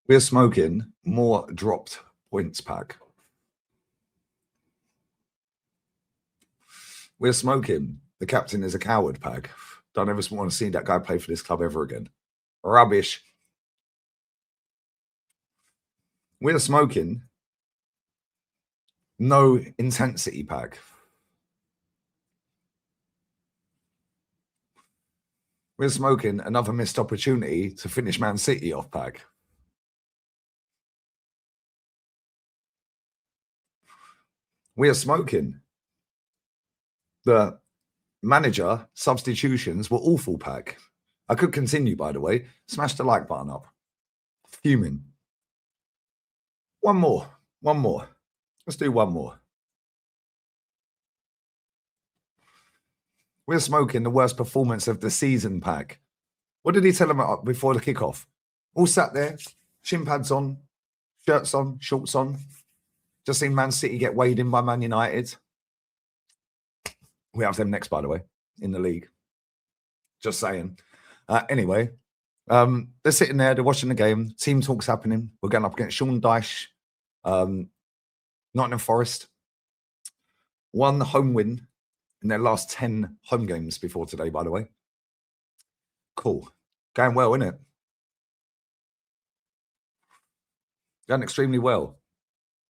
We're smoking more dropped points pack. We're smoking the captain is a coward pack. Don't ever want to see that guy play for this club ever again. Rubbish. We're smoking no intensity pack. We're smoking another missed opportunity to finish Man City off pack. We are smoking the manager substitutions were awful pack. I could continue, by the way. Smash the like button up. Fuming. One more. Let's do one more. We're smoking the worst performance of the season pack. What did he tell them before the kickoff? All sat there, shin pads on, shirts on, shorts on. Just seen Man City get weighed in by Man United. We have them next, by the way, in the league. Just saying. Anyway, they're sitting there, they're watching the game. Team talk's happening. We're going up against Sean Dyche, Nottingham Forest. One home win in their last 10 home games before today, by the way. Cool. Going well, isn't it? Going extremely well.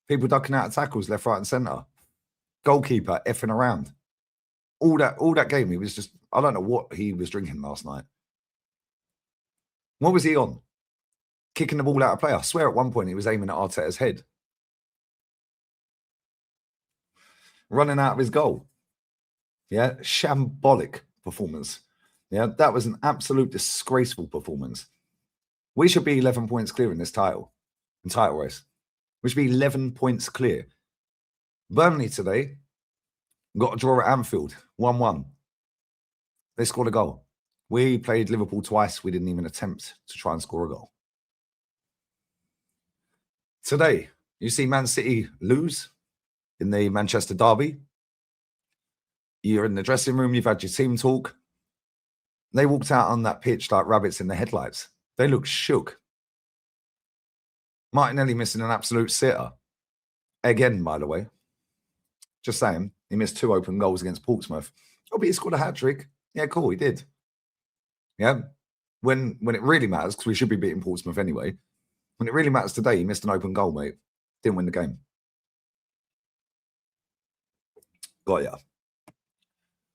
People ducking out of tackles left, right, and centre. Goalkeeper effing around. All that game, he was just, I don't know what he was drinking last night. What was he on? Kicking the ball out of play. I swear at one point he was aiming at Arteta's head. Running out of his goal. Yeah, shambolic performance. Yeah, that was an absolute disgraceful performance. We should be 11 points clear in this title race. We should be 11 points clear. Burnley today got a draw at Anfield, 1-1. They scored a goal. We played Liverpool twice. We didn't even attempt to try and score a goal. Today, you see Man City lose in the Manchester derby. You're in the dressing room. You've had your team talk. They walked out on that pitch like rabbits in the headlights. They looked shook. Martinelli missing an absolute sitter. Again, by the way. Just saying, he missed 2 open goals against Portsmouth. Oh, but he scored a hat-trick. Yeah, cool, he did. Yeah, when it really matters, because we should be beating Portsmouth anyway, when it really matters today, he missed an open goal, mate. Didn't win the game. Got ya.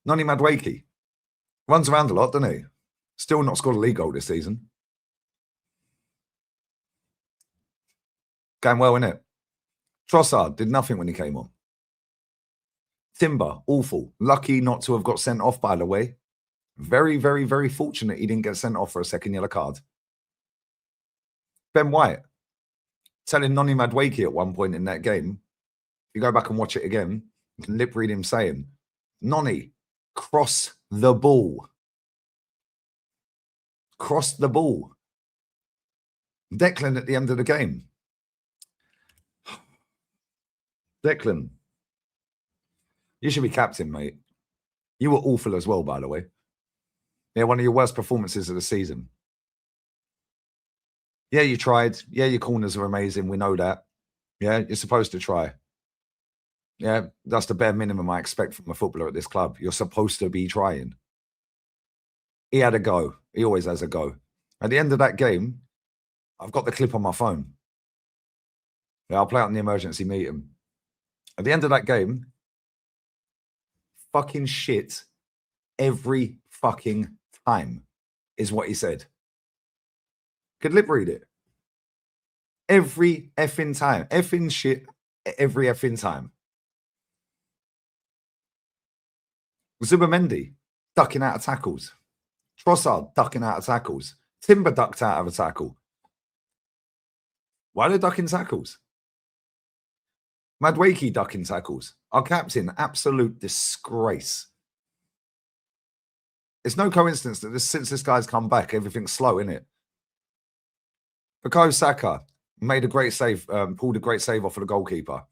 Noni Madueke. Runs around a lot, doesn't he? Still not scored a league goal this season. Going well, innit? Trossard did nothing when he came on. Timber, awful. Lucky not to have got sent off, by the way. Very, very, very fortunate he didn't get sent off for a second yellow card. Ben White, telling Noni Madueke at one point in that game, if you go back and watch it again, you can lip read him saying, Noni, cross the ball. Cross the ball. Declan at the end of the game. Declan, you should be captain, mate. You were awful as well, by the way. Yeah, one of your worst performances of the season. Yeah, you tried. Yeah, your corners are amazing. We know that. Yeah, you're supposed to try. Yeah, that's the bare minimum I expect from a footballer at this club. You're supposed to be trying. He had a go. He always has a go. At the end of that game, I've got the clip on my phone. Yeah, I'll play it on the emergency meeting. At the end of that game, fucking shit every fucking time is what he said. Could lip read it. Every effing time. Effing shit every effing time. Zubamendi ducking out of tackles. Trossard ducking out of tackles. Timber ducked out of a tackle. Why are they ducking tackles? Madueke ducking tackles. Our captain, absolute disgrace. It's no coincidence that since this guy's come back, everything's slow, isn't it? Bukayo Saka made a great save, pulled a great save off of the goalkeeper.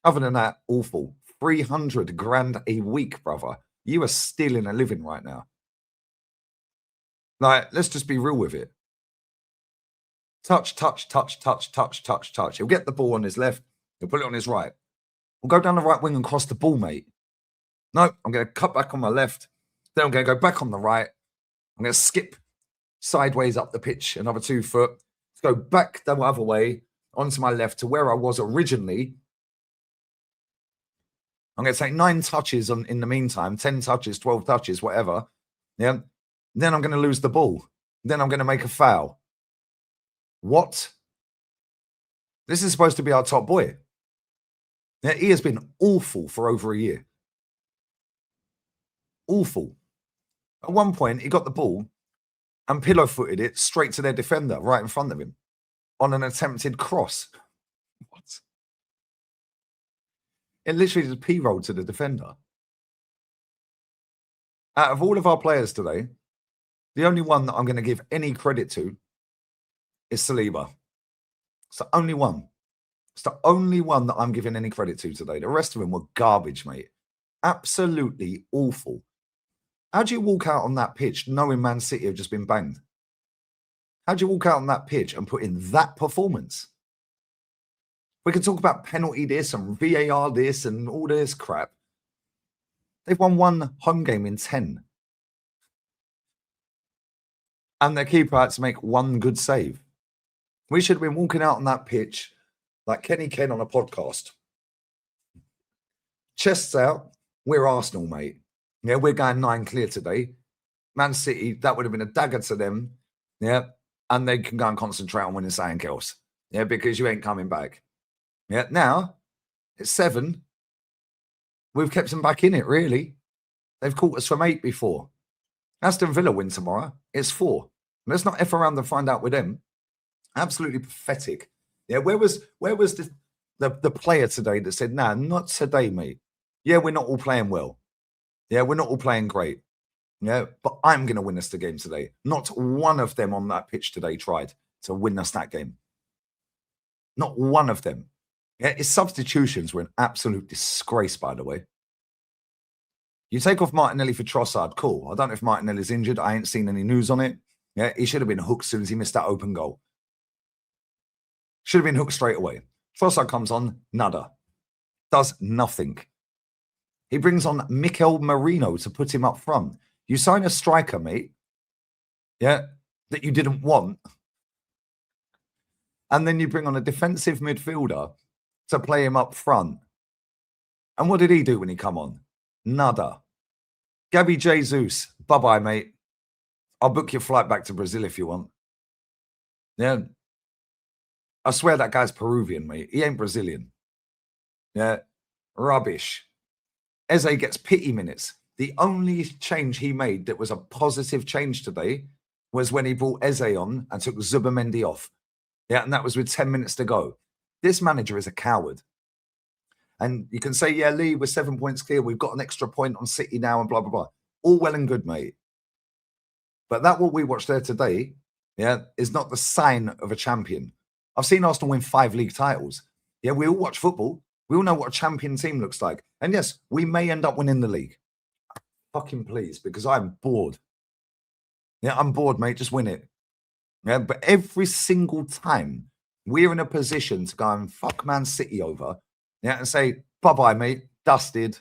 Other than that, awful. 300 grand a week, brother. You are stealing a living right now. Like, let's just be real with it. Touch, touch, touch, touch, touch, touch, touch. He'll get the ball on his left. He'll put it on his right. We'll go down the right wing and cross the ball, mate. No, I'm going to cut back on my left. Then I'm going to go back on the right. I'm going to skip sideways up the pitch, another 2 foot. Let's go back the other way onto my left to where I was originally. I'm going to take 9 touches in the meantime, 10 touches, 12 touches, whatever. Yeah. Then I'm going to lose the ball. Then I'm going to make a foul. What? This is supposed to be our top boy. Yeah, he has been awful for over a year. Awful. At one point, he got the ball and pillow-footed it straight to their defender right in front of him on an attempted cross. What? It literally just p-rolled to the defender. Out of all of our players today, the only one that I'm going to give any credit to is Saliba. It's the only one. It's the only one that I'm giving any credit to today. The rest of them were garbage, mate. Absolutely awful. How do you walk out on that pitch knowing Man City have just been banged? How do you walk out on that pitch and put in that performance? We can talk about penalty this and VAR this and all this crap. They've won 1 home game in 10. And their keeper had to make 1 good save. We should have been walking out on that pitch like Kenny Ken on a podcast. Chests out. We're Arsenal, mate. Yeah, we're going 9 clear today. Man City, that would have been a dagger to them. Yeah, and they can go and concentrate on winning something else. Yeah, because you ain't coming back. Yeah, now it's 7. We've kept them back in it, really. They've caught us from 8 before. Aston Villa win tomorrow. It's 4. Let's not F around and find out with them. Absolutely pathetic. Yeah, where was the player today that said, nah, not today, mate. Yeah, we're not all playing well. Yeah, we're not all playing great. Yeah, but I'm going to win us the game today. Not one of them on that pitch today tried to win us that game. Not one of them. Yeah, his substitutions were an absolute disgrace, by the way. You take off Martinelli for Trossard, cool. I don't know if Martinelli's injured. I ain't seen any news on it. Yeah, he should have been hooked as soon as he missed that open goal. Should have been hooked straight away. Trossard comes on, nada. Does nothing. He brings on Mikel Merino to put him up front. You sign a striker, mate, yeah, that you didn't want. And then you bring on a defensive midfielder to play him up front. And what did he do when he come on? Nada. Gabby Jesus, bye-bye, mate. I'll book your flight back to Brazil if you want. Yeah. I swear that guy's Peruvian, mate. He ain't Brazilian. Yeah. Rubbish. Eze gets pity minutes. The only change he made that was a positive change today was when he brought Eze on and took Zubamendi off. Yeah, and that was with 10 minutes to go. This manager is a coward. And you can say, yeah, Lee, we're 7 points clear. We've got an extra point on City now and blah, blah, blah. All well and good, mate. But that what we watched there today, yeah, is not the sign of a champion. I've seen Arsenal win 5 league titles. Yeah, we all watch football. We all know what a champion team looks like. And yes, we may end up winning the league. Fucking please, because I'm bored. Yeah, I'm bored, mate. Just win it. Yeah, but every single time we're in a position to go and fuck Man City over, yeah, and say, bye-bye, mate, dusted.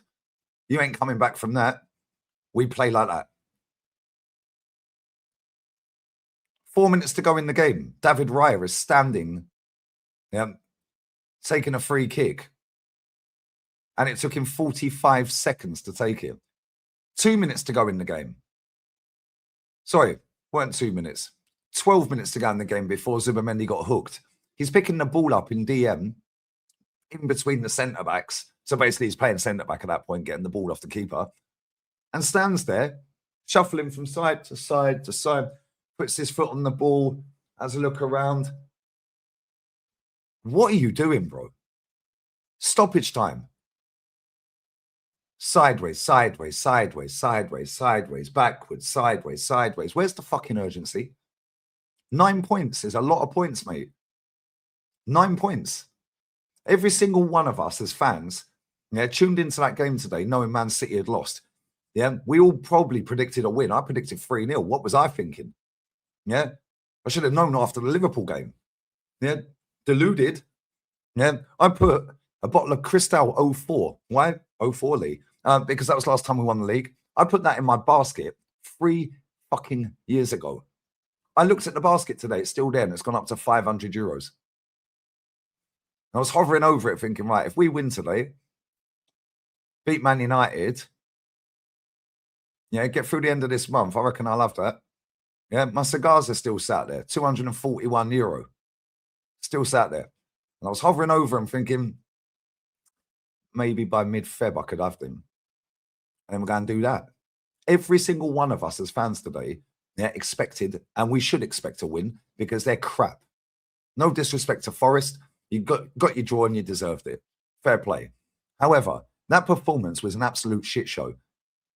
You ain't coming back from that. We play like that. 4 minutes to go in the game. David Raya is standing, yeah, taking a free kick. And it took him 45 seconds to take it. 2 minutes to go in the game. Sorry, weren't 2 minutes. 12 minutes to go in the game before Zubamendi got hooked. He's picking the ball up in DM in between the centre-backs. So basically he's playing centre-back at that point, getting the ball off the keeper. And stands there, shuffling from side to side to side, puts his foot on the ball, has a look around. What are you doing, bro? Stoppage time. Sideways, sideways, sideways, sideways, sideways, backwards, sideways, sideways. Where's the fucking urgency? 9 points is a lot of points, mate. 9 points. Every single one of us as fans, yeah, tuned into that game today knowing Man City had lost. Yeah, we all probably predicted a win. I predicted 3-0. What was I thinking? Yeah, I should have known after the Liverpool game. Yeah, deluded. Yeah, I put a bottle of Cristal 04. Why 04 Lee? Because that was the last time we won the league. I put that in my basket 3 fucking years ago. I looked at the basket today. It's still there, and it's gone up to €500. I was hovering over it, thinking, right, if we win today, beat Man United, yeah, get through the end of this month, I reckon I'll have that. Yeah, my cigars are still sat there, €241. Still sat there. And I was hovering over them thinking, maybe by mid-Feb I could have them. And then we're going to do that. Every single one of us as fans today, they're expected, and we should expect to win because they're crap. No disrespect to Forest. You got your draw and you deserved it. Fair play. However, that performance was an absolute shit show.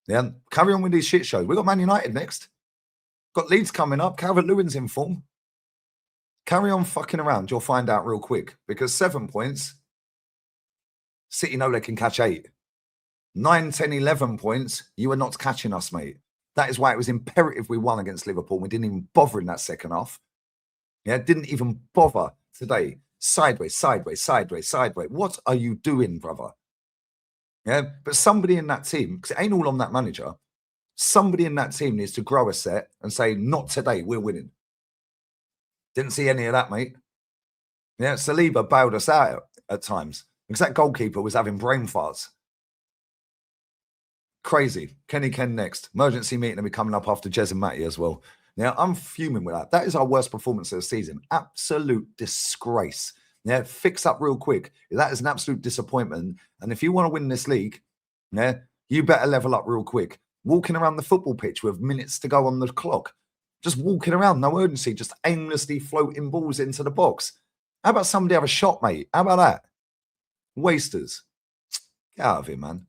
Yeah, carry on with these shit shows. We got Man United next. Got Leeds coming up. Calvert-Lewin's in form. Carry on fucking around. You'll find out real quick. Because 7 points, City know they can catch 8. 9, 10, 11 points, you are not catching us, mate. That is why it was imperative we won against Liverpool. We didn't even bother in that second half. Yeah, didn't even bother today. Sideways, sideways, sideways, sideways. What are you doing, brother? Yeah, but somebody in that team, because it ain't all on that manager, somebody in that team needs to grow a set and say, not today, we're winning. Didn't see any of that, mate. Yeah, Saliba bailed us out at times because that goalkeeper was having brain farts. Crazy. Kenny Ken next. Emergency meeting will be coming up after Jez and Matty as well. Now, I'm fuming with that. That is our worst performance of the season. Absolute disgrace. Yeah, fix up real quick. That is an absolute disappointment. And if you want to win this league, yeah, you better level up real quick. Walking around the football pitch with minutes to go on the clock. Just walking around, no urgency, just aimlessly floating balls into the box. How about somebody have a shot, mate? How about that? Wasters. Get out of here, man.